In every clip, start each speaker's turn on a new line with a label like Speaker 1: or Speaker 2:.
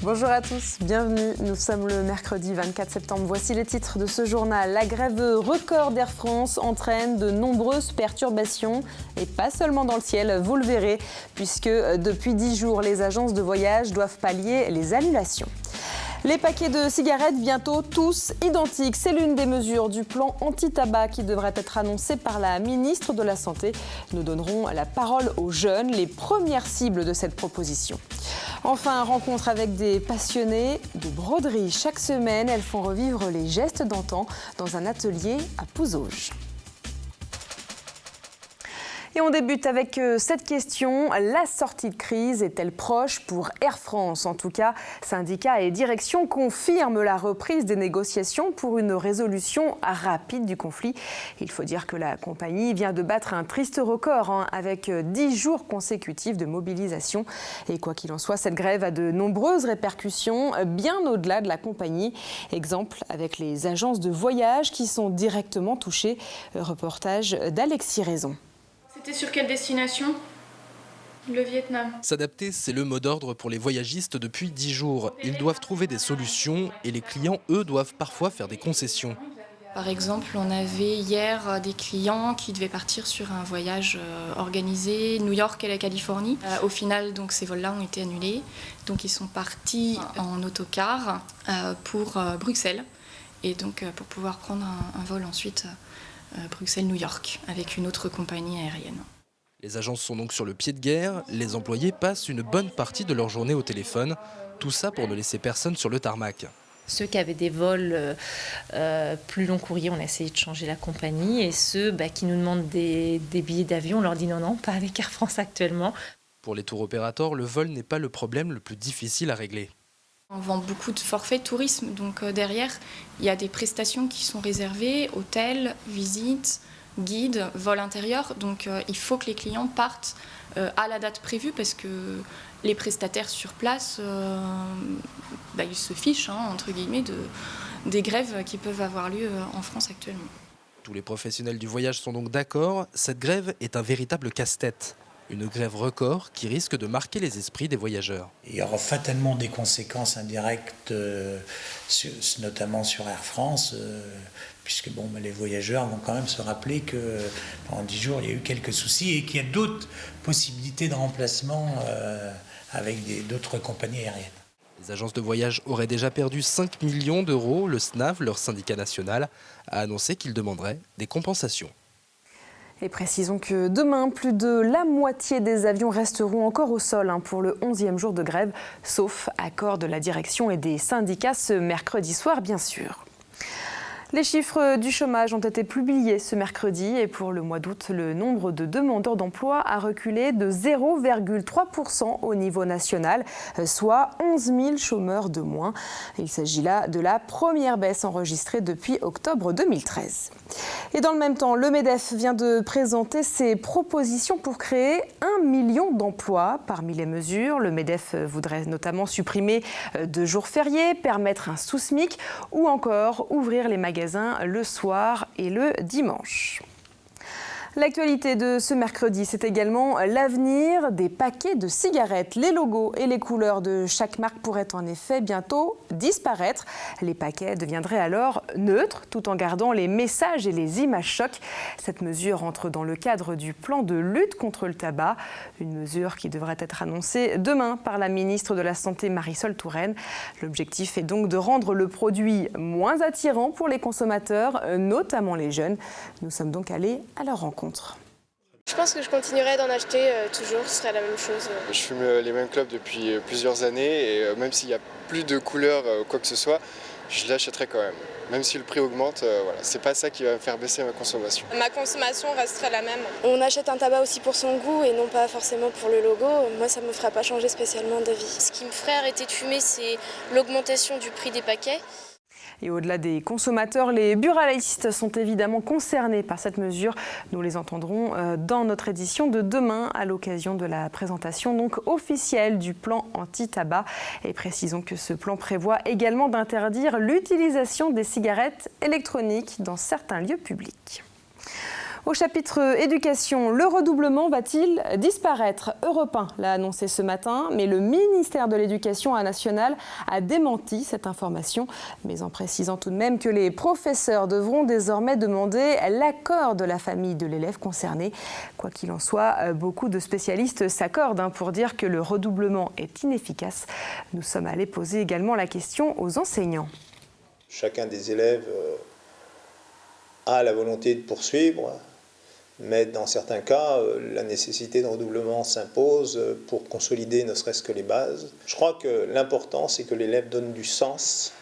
Speaker 1: Bonjour à tous, bienvenue. Nous sommes le mercredi 24 septembre. Voici les titres de ce journal. La grève record d'Air France entraîne de nombreuses perturbations et pas seulement dans le ciel, vous le verrez, puisque depuis 10 jours, les agences de voyage doivent pallier les annulations. Les paquets de cigarettes bientôt tous identiques. C'est l'une des mesures du plan anti-tabac qui devrait être annoncé par la ministre de la Santé. Nous donnerons la parole aux jeunes, les premières cibles de cette proposition. Enfin, rencontre avec des passionnés de broderie. Chaque semaine, elles font revivre les gestes d'antan dans un atelier à Pouzauges. Et on débute avec cette question. La sortie de crise est-elle proche pour Air France? En tout cas, syndicats et direction confirment la reprise des négociations pour une résolution rapide du conflit. Il faut dire que la compagnie vient de battre un triste record avec 10 jours consécutifs de mobilisation. Et quoi qu'il en soit, cette grève a de nombreuses répercussions bien au-delà de la compagnie. Exemple avec les agences de voyage qui sont directement touchées. Reportage d'Alexis Raison.
Speaker 2: C'était sur quelle destination ? Le Vietnam.
Speaker 3: S'adapter, c'est le mot d'ordre pour les voyagistes depuis 10 jours. Ils doivent trouver des solutions et les clients, eux, doivent parfois faire des concessions.
Speaker 2: Par exemple, on avait hier des clients qui devaient partir sur un voyage organisé New York et la Californie. Au final, donc, ces vols-là ont été annulés. Donc ils sont partis en autocar pour Bruxelles. Et donc pour pouvoir prendre un vol ensuite Bruxelles-New York avec une autre compagnie aérienne.
Speaker 3: Les agences sont donc sur le pied de guerre. Les employés passent une bonne partie de leur journée au téléphone. Tout ça pour ne laisser personne sur le tarmac.
Speaker 4: Ceux qui avaient des vols plus long courrier, on a essayé de changer la compagnie. Et ceux qui nous demandent des billets d'avion, on leur dit non, pas avec Air France actuellement.
Speaker 3: Pour les tour opérateurs, le vol n'est pas le problème le plus difficile à régler.
Speaker 2: On vend beaucoup de forfaits tourisme, donc derrière, il y a des prestations qui sont réservées, hôtels, visites, guides, vol intérieur. Donc il faut que les clients partent à la date prévue parce que les prestataires sur place, ils se fichent, entre guillemets, des grèves qui peuvent avoir lieu en France actuellement.
Speaker 3: Tous les professionnels du voyage sont donc d'accord. Cette grève est un véritable casse-tête. Une grève record qui risque de marquer les esprits des voyageurs.
Speaker 5: Il y aura fatalement des conséquences indirectes, notamment sur Air France, puisque les voyageurs vont quand même se rappeler que pendant 10 jours, il y a eu quelques soucis et qu'il y a d'autres possibilités de remplacement avec d'autres compagnies aériennes.
Speaker 3: Les agences de voyage auraient déjà perdu 5 millions d'euros. Le SNAV, leur syndicat national, a annoncé qu'il demanderait des compensations.
Speaker 1: Et précisons que demain, plus de la moitié des avions resteront encore au sol pour le 11e jour de grève, sauf accord de la direction et des syndicats ce mercredi soir, bien sûr. Les chiffres du chômage ont été publiés ce mercredi et pour le mois d'août, le nombre de demandeurs d'emploi a reculé de 0,3% au niveau national, soit 11 000 chômeurs de moins. Il s'agit là de la première baisse enregistrée depuis octobre 2013. Et dans le même temps, le MEDEF vient de présenter ses propositions pour créer 1 million d'emplois. Parmi les mesures, le MEDEF voudrait notamment supprimer 2 jours fériés, permettre un sous-SMIC ou encore ouvrir les magasins le soir et le dimanche. L'actualité de ce mercredi, c'est également l'avenir des paquets de cigarettes. Les logos et les couleurs de chaque marque pourraient en effet bientôt disparaître. Les paquets deviendraient alors neutres tout en gardant les messages et les images chocs. Cette mesure entre dans le cadre du plan de lutte contre le tabac. Une mesure qui devrait être annoncée demain par la ministre de la Santé Marisol Touraine. L'objectif est donc de rendre le produit moins attirant pour les consommateurs, notamment les jeunes. Nous sommes donc allés à leur rencontre.
Speaker 6: Je pense que je continuerai d'en acheter toujours, ce serait la même chose.
Speaker 7: Je fume les mêmes clopes depuis plusieurs années et même s'il n'y a plus de couleurs ou quoi que ce soit, je l'achèterai quand même. Même si le prix augmente, c'est pas ça qui va me faire baisser ma consommation.
Speaker 6: Ma consommation resterait la même. On achète un tabac aussi pour son goût et non pas forcément pour le logo. Moi, ça me ferait pas changer spécialement d'avis.
Speaker 8: Ce qui me ferait arrêter de fumer, c'est l'augmentation du prix des paquets.
Speaker 1: Et au-delà des consommateurs, les buralistes sont évidemment concernés par cette mesure. Nous les entendrons dans notre édition de demain à l'occasion de la présentation donc officielle du plan anti-tabac. Et précisons que ce plan prévoit également d'interdire l'utilisation des cigarettes électroniques dans certains lieux publics. Au chapitre éducation, le redoublement va-t-il disparaître ? Europe 1 l'a annoncé ce matin, mais le ministère de l'Éducation nationale a démenti cette information, mais en précisant tout de même que les professeurs devront désormais demander l'accord de la famille de l'élève concerné. Quoi qu'il en soit, beaucoup de spécialistes s'accordent pour dire que le redoublement est inefficace. Nous sommes allés poser également la question aux enseignants.
Speaker 9: Chacun des élèves a la volonté de poursuivre, mais dans certains cas, la nécessité de redoublement s'impose pour consolider ne serait-ce que les bases. Je crois que l'important, c'est que l'élève donne du sens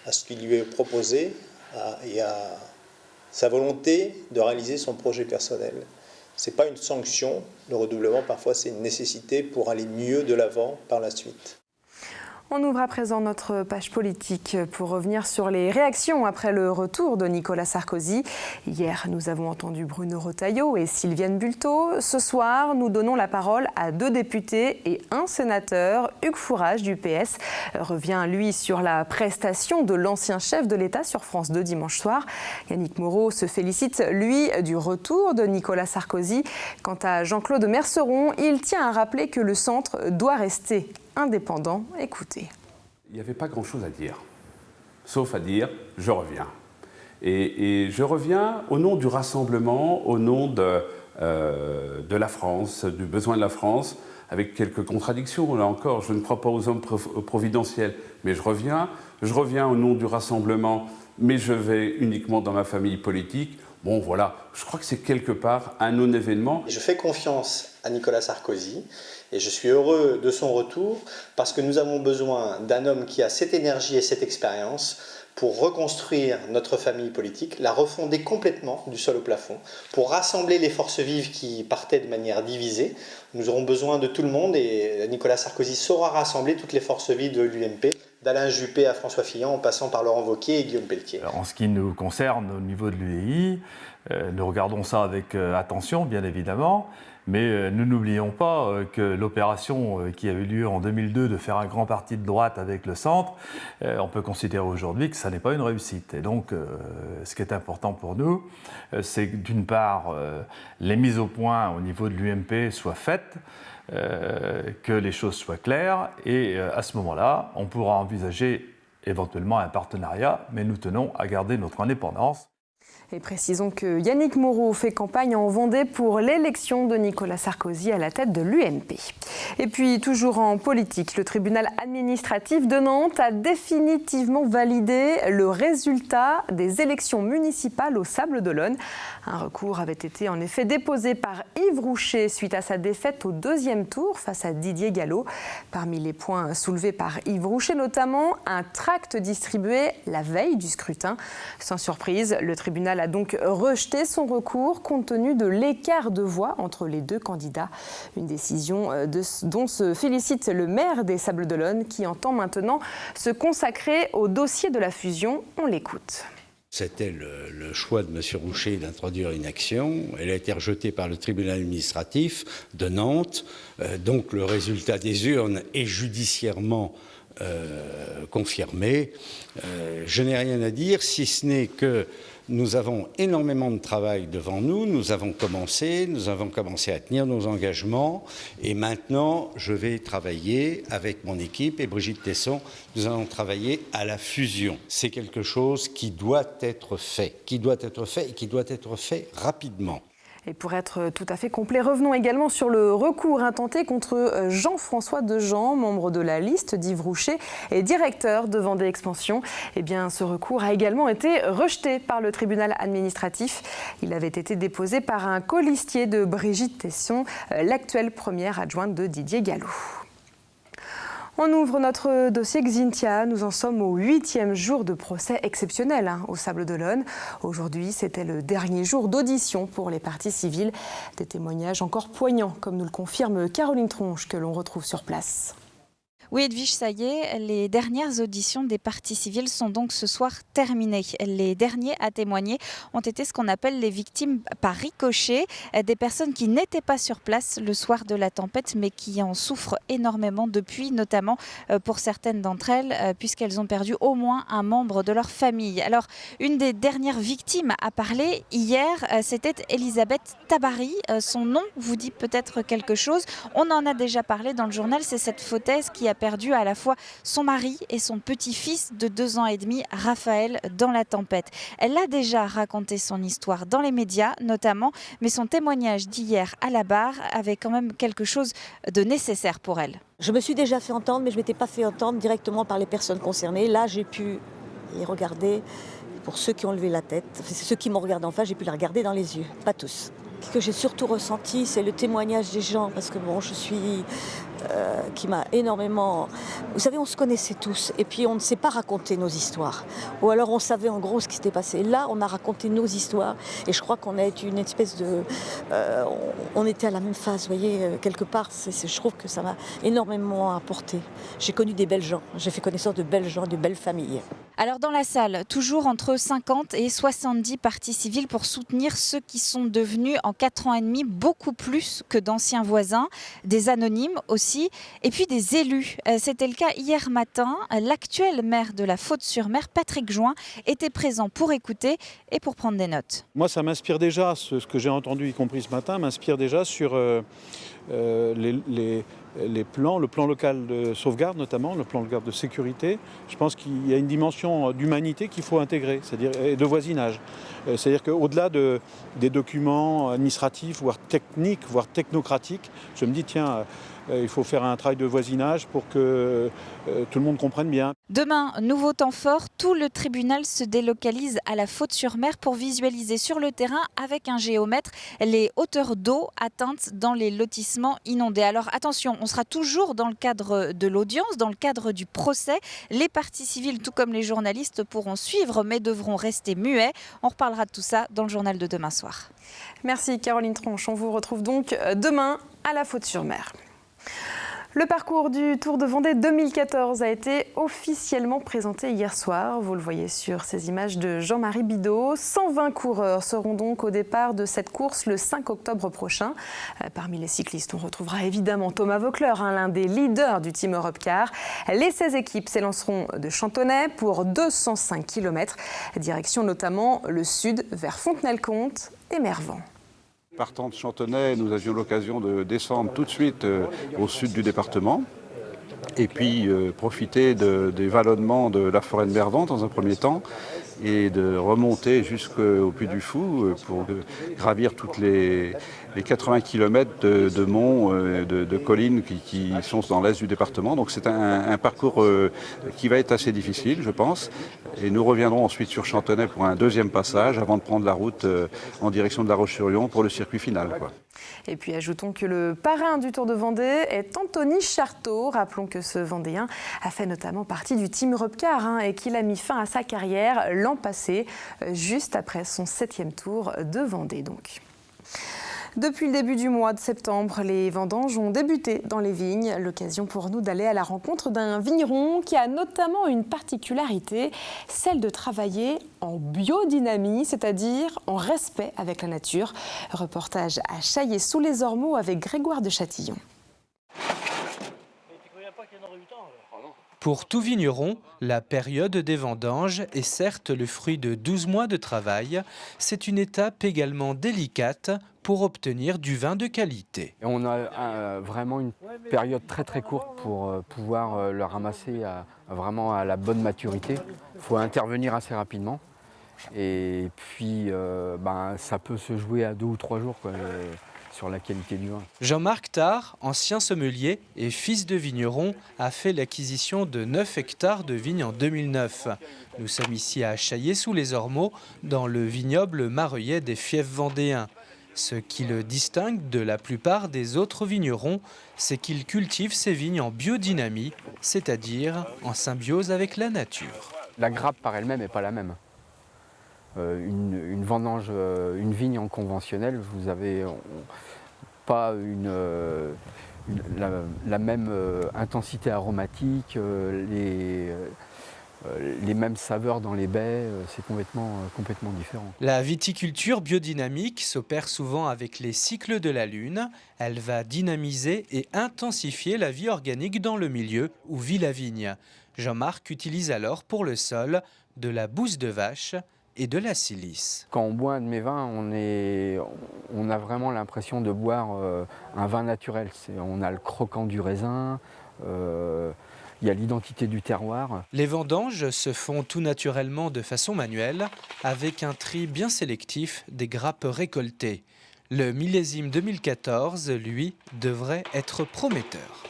Speaker 9: à ce qui lui est proposé et à sa volonté de réaliser son projet personnel. Ce n'est pas une sanction, le redoublement, parfois c'est une nécessité pour aller mieux de l'avant par la suite.
Speaker 1: On ouvre à présent notre page politique pour revenir sur les réactions après le retour de Nicolas Sarkozy. Hier, nous avons entendu Bruno Retailleau et Sylviane Bulteau. Ce soir, nous donnons la parole à 2 députés et 1 sénateur. Hugues Fourage du PS revient, lui, sur la prestation de l'ancien chef de l'État sur France 2 dimanche soir. Yannick Moreau se félicite, lui, du retour de Nicolas Sarkozy. Quant à Jean-Claude Merceron, il tient à rappeler que le centre doit rester indépendant. Écoutez.
Speaker 10: Il n'y avait pas grand-chose à dire, sauf à dire « je reviens ». Et je reviens au nom du rassemblement, au nom de la France, du besoin de la France, avec quelques contradictions. Là encore, je ne crois pas aux hommes providentiels, mais je reviens au nom du rassemblement, mais je vais uniquement dans ma famille politique. Bon, voilà, je crois que c'est quelque part un non-événement.
Speaker 9: Je fais confiance à Nicolas Sarkozy et je suis heureux de son retour parce que nous avons besoin d'un homme qui a cette énergie et cette expérience pour reconstruire notre famille politique, la refonder complètement du sol au plafond, pour rassembler les forces vives qui partaient de manière divisée. Nous aurons besoin de tout le monde et Nicolas Sarkozy saura rassembler toutes les forces vives de l'UMP, d'Alain Juppé à François Fillon, en passant par Laurent Wauquiez et Guillaume Pelletier.
Speaker 11: En ce qui nous concerne, au niveau de l'UEI, nous regardons ça avec attention, bien évidemment, mais nous n'oublions pas que l'opération qui a eu lieu en 2002 de faire un grand parti de droite avec le centre, on peut considérer aujourd'hui que ça n'est pas une réussite. Et donc, ce qui est important pour nous, c'est que d'une part, les mises au point au niveau de l'UMP soient faites, que les choses soient claires, et à ce moment-là, on pourra envisager éventuellement un partenariat, mais nous tenons à garder notre indépendance.
Speaker 1: Et précisons que Yannick Moreau fait campagne en Vendée pour l'élection de Nicolas Sarkozy à la tête de l'UMP. Et puis, toujours en politique, le tribunal administratif de Nantes a définitivement validé le résultat des élections municipales au Sables-d'Olonne. Un recours avait été en effet déposé par Yves Roucher suite à sa défaite au 2e tour face à Didier Gallo. Parmi les points soulevés par Yves Roucher, notamment un tract distribué la veille du scrutin. Sans surprise, le tribunal a donc rejeté son recours compte tenu de l'écart de voix entre les 2 candidats. Une décision dont se félicite le maire des Sables-d'Olonne qui entend maintenant se consacrer au dossier de la fusion. On l'écoute.
Speaker 12: C'était le choix de M. Roucher d'introduire une action. Elle a été rejetée par le tribunal administratif de Nantes. Donc le résultat des urnes est judiciairement confirmé. Je n'ai rien à dire, si ce n'est que nous avons énormément de travail devant nous. Nous avons commencé à tenir nos engagements. Et maintenant, je vais travailler avec mon équipe et Brigitte Tesson. Nous allons travailler à la fusion. C'est quelque chose qui doit être fait, et qui doit être fait rapidement.
Speaker 1: Et pour être tout à fait complet, revenons également sur le recours intenté contre Jean-François Dejean, membre de la liste d'Yves Roucher et directeur de Vendée Expansion. Eh bien, ce recours a également été rejeté par le tribunal administratif. Il avait été déposé par un colistier de Brigitte Tesson, l'actuelle première adjointe de Didier Gallo. On ouvre notre dossier Xynthia. Nous en sommes au 8e jour de procès exceptionnel au Sables-d'Olonne. Aujourd'hui, c'était le dernier jour d'audition pour les parties civiles. Des témoignages encore poignants, comme nous le confirme Caroline Tronche, que l'on retrouve sur place.
Speaker 13: Oui, Edwige, ça y est, les dernières auditions des parties civiles sont donc ce soir terminées. Les derniers à témoigner ont été ce qu'on appelle les victimes par ricochet, des personnes qui n'étaient pas sur place le soir de la tempête, mais qui en souffrent énormément depuis, notamment pour certaines d'entre elles, puisqu'elles ont perdu au moins un membre de leur famille. Alors, une des dernières victimes à parler hier, c'était Elisabeth Tabary. Son nom vous dit peut-être quelque chose. On en a déjà parlé dans le journal, c'est cette fautaise qui a perdu à la fois son mari et son petit-fils de 2 ans et demi, Raphaël, dans la tempête. Elle a déjà raconté son histoire dans les médias notamment, mais son témoignage d'hier à la barre avait quand même quelque chose de nécessaire pour elle.
Speaker 14: Je me suis déjà fait entendre, mais je ne m'étais pas fait entendre directement par les personnes concernées. Là, j'ai pu les regarder. Pour ceux qui ont levé la tête, ceux qui m'ont regardé en face, j'ai pu les regarder dans les yeux, pas tous. Ce que j'ai surtout ressenti, c'est le témoignage des gens, parce que bon, je suis... qui m'a énormément... Vous savez, on se connaissait tous, et puis on ne sait pas raconter nos histoires. Ou alors on savait en gros ce qui s'était passé. Là, on a raconté nos histoires, et je crois qu'on a été une espèce de... on était à la même phase, vous voyez, quelque part. Je trouve que ça m'a énormément apporté. J'ai connu des belles gens, j'ai fait connaissance de belles gens, de belles familles.
Speaker 13: Alors dans la salle, toujours entre 50 et 70 parties civiles pour soutenir ceux qui sont devenus en 4 ans et demi beaucoup plus que d'anciens voisins, des anonymes aussi, et puis des élus. C'était le cas hier matin. L'actuel maire de la Faute-sur-Mer, Patrick Join, était présent pour écouter et pour prendre des notes.
Speaker 15: Moi, ça m'inspire déjà, ce que j'ai entendu, y compris ce matin, m'inspire déjà sur les plans, le plan local de sauvegarde notamment, le plan local de sécurité. Je pense qu'il y a une dimension d'humanité qu'il faut intégrer, c'est-à-dire et de voisinage. C'est-à-dire qu'au-delà des documents administratifs, voire techniques, voire technocratiques, je me dis tiens, il faut faire un travail de voisinage pour que tout le monde comprenne bien.
Speaker 13: Demain, nouveau temps fort, tout le tribunal se délocalise à la Faute-sur-Mer pour visualiser sur le terrain avec un géomètre les hauteurs d'eau atteintes dans les lotissements inondés. Alors attention, on sera toujours dans le cadre de l'audience, dans le cadre du procès. Les parties civiles, tout comme les journalistes, pourront suivre mais devront rester muets. On reparlera de tout ça dans le journal de demain soir.
Speaker 1: Merci Caroline Tronche. On vous retrouve donc demain à la Faute-sur-Mer. Le parcours du Tour de Vendée 2014 a été officiellement présenté hier soir. Vous le voyez sur ces images de Jean-Marie Bidot. 120 coureurs seront donc au départ de cette course le 5 octobre prochain. Parmi les cyclistes, on retrouvera évidemment Thomas Voeckler, l'un des leaders du Team Europcar. Les 16 équipes s'élanceront de Chantonnay pour 205 km. Direction notamment le sud vers Fontenay-le-Comte et Mervan.
Speaker 16: Partant de Chantonnay, nous avions l'occasion de descendre tout de suite au sud du département et puis profiter des vallonnements de la forêt de Mervan dans un premier temps et de remonter jusqu'au Puy du Fou pour gravir toutes les 80 km de monts, de collines qui sont dans l'est du département. Donc c'est un parcours qui va être assez difficile, je pense. Et nous reviendrons ensuite sur Chantonnay pour un deuxième passage avant de prendre la route en direction de La Roche-sur-Yon pour le circuit final, quoi.
Speaker 1: Et puis ajoutons que le parrain du Tour de Vendée est Anthony Charteau. Rappelons que ce Vendéen a fait notamment partie du Team Europcar et qu'il a mis fin à sa carrière l'an passé, juste après son 7e Tour de Vendée donc. Depuis le début du mois de septembre, les vendanges ont débuté dans les vignes. L'occasion pour nous d'aller à la rencontre d'un vigneron qui a notamment une particularité, celle de travailler en biodynamie, c'est-à-dire en respect avec la nature. Reportage à Chaillé-sous-les-Ormeaux avec Grégoire de Châtillon.
Speaker 17: Pour tout vigneron, la période des vendanges est certes le fruit de 12 mois de travail. C'est une étape également délicate pour obtenir du vin de qualité.
Speaker 18: On a vraiment une période très très courte pour pouvoir le ramasser vraiment à la bonne maturité. Il faut intervenir assez rapidement et puis ça peut se jouer à 2 ou 3 jours sur la qualité du vin.
Speaker 17: Jean-Marc Tard, ancien sommelier et fils de vigneron, a fait l'acquisition de 9 hectares de vignes en 2009. Nous sommes ici à Chaillé-sous-les-Ormeaux, dans le vignoble mareuillet des fiefs vendéens. Ce qui le distingue de la plupart des autres vignerons, c'est qu'il cultive ses vignes en biodynamie, c'est-à-dire en symbiose avec la nature.
Speaker 18: La grappe par elle-même n'est pas la même. Une vendange, une vigne en conventionnel, vous n'avez pas la même intensité aromatique, les mêmes saveurs dans les baies, c'est complètement différent.
Speaker 17: La viticulture biodynamique s'opère souvent avec les cycles de la Lune. Elle va dynamiser et intensifier la vie organique dans le milieu où vit la vigne. Jean-Marc utilise alors pour le sol de la bouse de vache et de la silice.
Speaker 18: Quand on boit un de mes vins, on a vraiment l'impression de boire un vin naturel. On a le croquant du raisin, il y a l'identité du terroir.
Speaker 17: Les vendanges se font tout naturellement de façon manuelle, avec un tri bien sélectif des grappes récoltées. Le millésime 2014, lui, devrait être prometteur.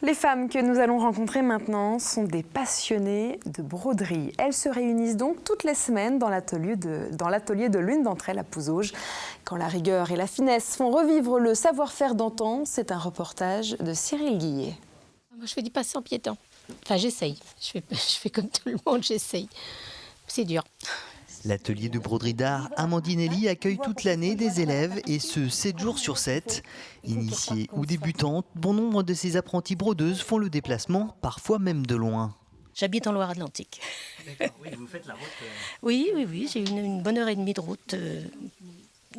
Speaker 1: Les femmes que nous allons rencontrer maintenant sont des passionnées de broderie. Elles se réunissent donc toutes les semaines dans l'atelier de l'une d'entre elles à Pouzauges. Quand la rigueur et la finesse font revivre le savoir-faire d'antan, c'est un reportage de Cyril Guillet.
Speaker 19: Moi, je fais du passé en piéton. Enfin, j'essaye. Je fais comme tout le monde, j'essaye. C'est dur.
Speaker 20: L'atelier de broderie d'art Amandinelli accueille toute l'année des élèves et ce 7 jours sur 7. Initiées ou débutantes, bon nombre de ces apprenties brodeuses font le déplacement, parfois même de loin.
Speaker 19: J'habite en Loire-Atlantique.
Speaker 21: D'accord, oui, vous faites la route
Speaker 19: Oui, j'ai une bonne heure et demie de route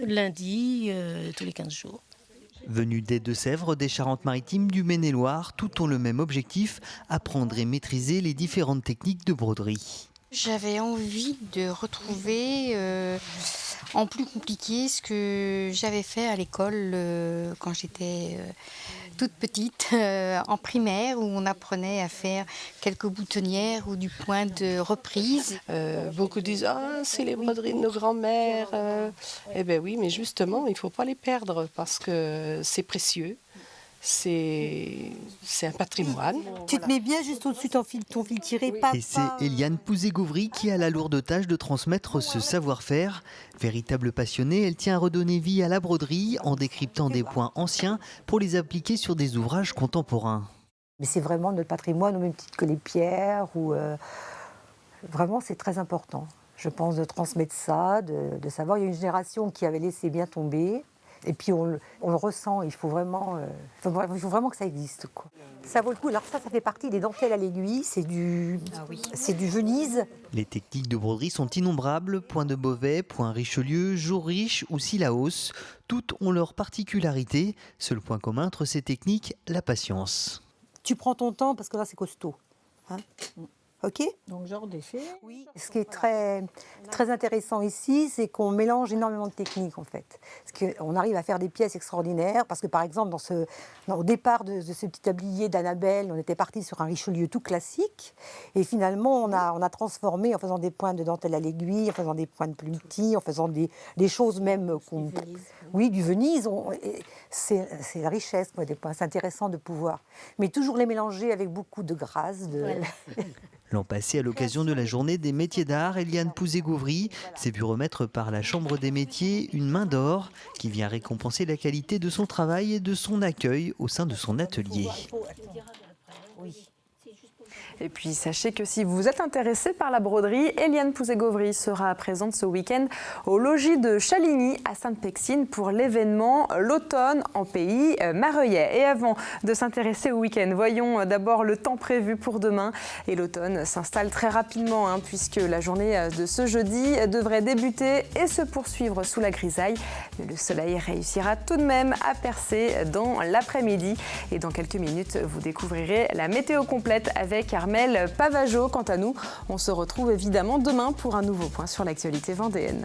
Speaker 19: lundi, tous les 15 jours.
Speaker 20: Venus des Deux-Sèvres, des Charentes-Maritimes, du Maine-et-Loire, tout ont le même objectif, apprendre et maîtriser les différentes techniques de broderie.
Speaker 22: J'avais envie de retrouver en plus compliqué ce que j'avais fait à l'école quand j'étais toute petite, en primaire, où on apprenait à faire quelques boutonnières ou du point de reprise.
Speaker 23: Beaucoup disent « Ah, c'est les broderies de nos grands-mères ». Eh bien oui, mais justement, il ne faut pas les perdre parce que c'est précieux. C'est un patrimoine.
Speaker 14: Tu te mets bien juste au-dessus de ton fil tiré.
Speaker 20: Et c'est Eliane Pouzé-Gauvry qui a la lourde tâche de transmettre ce savoir-faire. Véritable passionnée, elle tient à redonner vie à la broderie en décryptant des points anciens pour les appliquer sur des ouvrages contemporains.
Speaker 14: Mais c'est vraiment notre patrimoine, au même titre que les pierres. Vraiment, c'est très important. Je pense de transmettre ça, de savoir. Il y a une génération qui avait laissé bien tomber. Et puis on le ressent, il faut vraiment que ça existe, quoi. Ça vaut le coup. Alors ça fait partie des dentelles à l'aiguille, c'est du Venise.
Speaker 20: Les techniques de broderie sont innombrables, point de Beauvais, point Richelieu, jour riche ou Sillaos. Toutes ont leur particularité. Seul point commun entre ces techniques, la patience.
Speaker 14: Tu prends ton temps parce que là c'est costaud. Hein, ok ?
Speaker 24: Donc genre d'effet.
Speaker 14: Oui. Ce qui est très, très intéressant ici, c'est qu'on mélange énormément de techniques en fait. Parce qu'on arrive à faire des pièces extraordinaires. Parce que par exemple, au départ de ce petit tablier d'Annabelle, on était parti sur un Richelieu tout classique. Et finalement, on a transformé en faisant des points de dentelle à l'aiguille, en faisant des points de plus petits, en faisant des choses même oui, du Venise. C'est la richesse, quoi, des points. C'est intéressant de pouvoir. Mais toujours les mélanger avec beaucoup de grâce.
Speaker 20: Voilà. L'an passé, à l'occasion de la journée des métiers d'art, Eliane Pouzé-Gauvry s'est vu remettre par la Chambre des métiers une main d'or qui vient récompenser la qualité de son travail et de son accueil au sein de son atelier.
Speaker 1: Et puis sachez que si vous êtes intéressé par la broderie, Eliane Pouzé-Gauvry sera présente ce week-end au logis de Chaligny à Sainte-Pexine pour l'événement L'automne en pays mareuillais. Et avant de s'intéresser au week-end, voyons d'abord le temps prévu pour demain. Et l'automne s'installe très rapidement puisque la journée de ce jeudi devrait débuter et se poursuivre sous la grisaille. Mais le soleil réussira tout de même à percer dans l'après-midi. Et dans quelques minutes, vous découvrirez la météo complète avec Armel Pavageau. Quant à nous, on se retrouve évidemment demain pour un nouveau point sur l'actualité vendéenne.